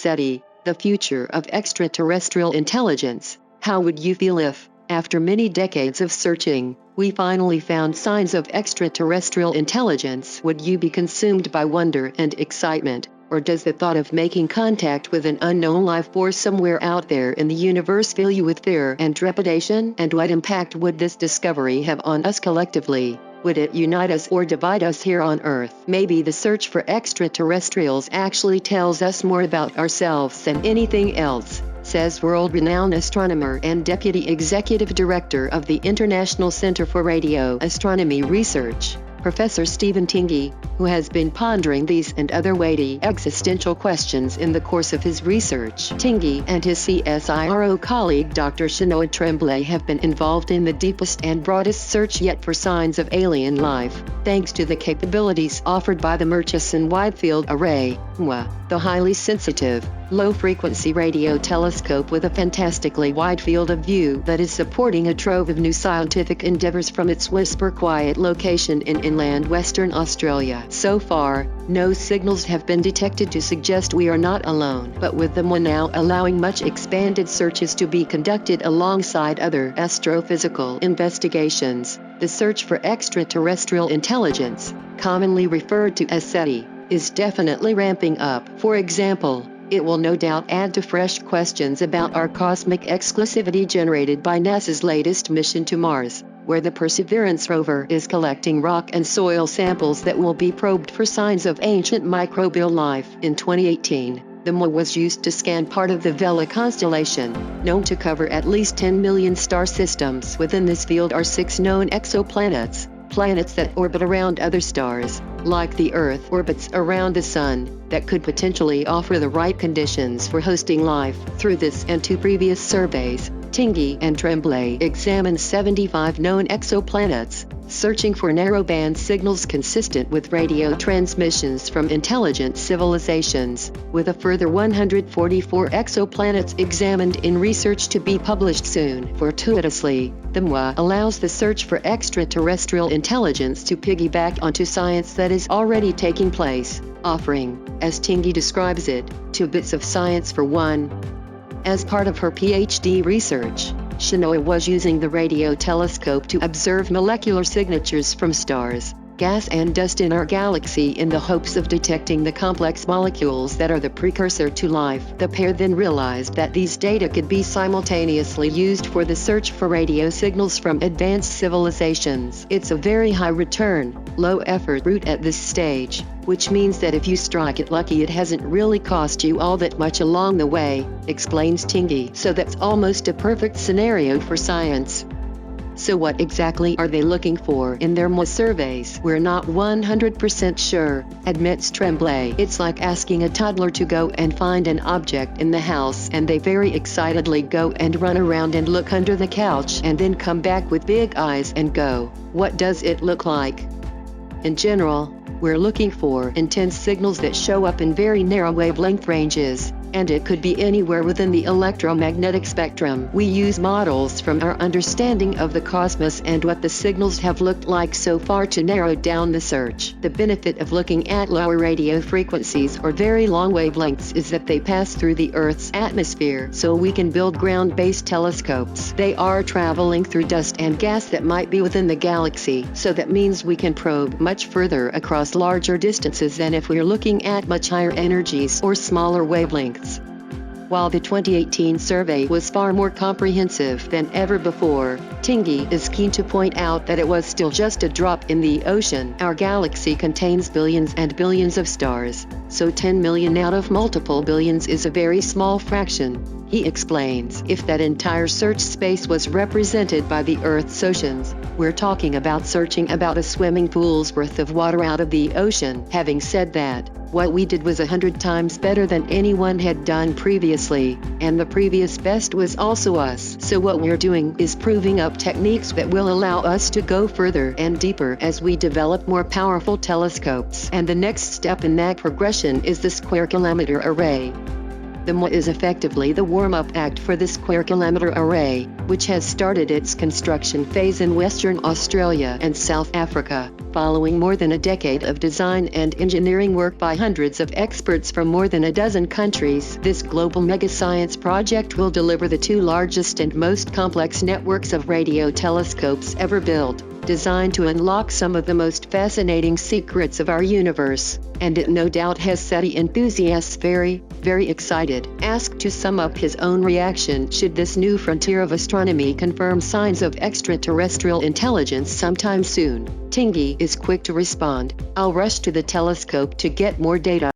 SETI, the future of extraterrestrial intelligence. How would you feel if, after many decades of searching, we finally found signs of extraterrestrial intelligence? Would you be consumed by wonder and excitement, or does the thought of making contact with an unknown life force somewhere out there in the universe fill you with fear and trepidation? And what impact would this discovery have on us collectively? Would it unite us or divide us here on Earth? Maybe the search for extraterrestrials actually tells us more about ourselves than anything else, says world-renowned astronomer and Deputy Executive Director of the International Center for Radio Astronomy Research, Professor Stephen Tingey, who has been pondering these and other weighty existential questions in the course of his research. Tingey and his CSIRO colleague Dr. Shinoa Tremblay have been involved in the deepest and broadest search yet for signs of alien life, thanks to the capabilities offered by the Murchison Wide Field Array, MWA, the highly sensitive, low-frequency radio telescope with a fantastically wide field of view that is supporting a trove of new scientific endeavors from its whisper-quiet location in inland Western Australia. So far, no signals have been detected to suggest we are not alone, but with the MWA now allowing much expanded searches to be conducted alongside other astrophysical investigations, the search for extraterrestrial intelligence, commonly referred to as SETI, is definitely ramping up. For example, it will no doubt add to fresh questions about our cosmic exclusivity generated by NASA's latest mission to Mars, where the Perseverance rover is collecting rock and soil samples that will be probed for signs of ancient microbial life. In 2018, the MWA was used to scan part of the Vela constellation, known to cover at least 10 million star systems. Within this field are 6 known exoplanets, planets that orbit around other stars, like the Earth orbits around the Sun, that could potentially offer the right conditions for hosting life. Through this and 2 previous surveys, Tingey and Tremblay examined 75 known exoplanets, searching for narrowband signals consistent with radio transmissions from intelligent civilizations, with a further 144 exoplanets examined in research to be published soon. Fortuitously, the MWA allows the search for extraterrestrial intelligence to piggyback onto science that is already taking place, offering, as Tingey describes it, 2 bits of science for one. As part of her PhD research, Shinoa was using the radio telescope to observe molecular signatures from stars, gas and dust in our galaxy in the hopes of detecting the complex molecules that are the precursor to life. The pair then realized that these data could be simultaneously used for the search for radio signals from advanced civilizations. It's a very high return, low effort route at this stage, which means that if you strike it lucky it hasn't really cost you all that much along the way, explains Tingey. So that's almost a perfect scenario for science. So what exactly are they looking for in their MWA surveys? We're not 100% sure, admits Tremblay. It's like asking a toddler to go and find an object in the house and they very excitedly go and run around and look under the couch and then come back with big eyes and go, "What does it look like?" In general, we're looking for intense signals that show up in very narrow wavelength ranges, and it could be anywhere within the electromagnetic spectrum. We use models from our understanding of the cosmos and what the signals have looked like so far to narrow down the search. The benefit of looking at lower radio frequencies or very long wavelengths is that they pass through the Earth's atmosphere, so we can build ground-based telescopes. They are traveling through dust and gas that might be within the galaxy, so that means we can probe much further across larger distances than if we're looking at much higher energies or smaller wavelengths. While the 2018 survey was far more comprehensive than ever before, Tingey is keen to point out that it was still just a drop in the ocean. Our galaxy contains billions and billions of stars, so 10 million out of multiple billions is a very small fraction, he explains. If that entire search space was represented by the Earth's oceans, we're talking about searching about a swimming pool's worth of water out of the ocean. Having said that, what we did was 100 times better than anyone had done previously, and the previous best was also us. So what we're doing is proving up techniques that will allow us to go further and deeper as we develop more powerful telescopes. And the next step in that progression is the square kilometer array. The MOA is effectively the warm-up act for the square-kilometre array, which has started its construction phase in Western Australia and South Africa. Following more than a decade of design and engineering work by hundreds of experts from more than a dozen countries, this global mega-science project will deliver the two largest and most complex networks of radio telescopes ever built, designed to unlock some of the most fascinating secrets of our universe. And it no doubt has SETI enthusiasts very, very excited. Asked to sum up his own reaction should this new frontier of astronomy confirm signs of extraterrestrial intelligence sometime soon, Tingy is quick to respond, "I'll rush to the telescope to get more data.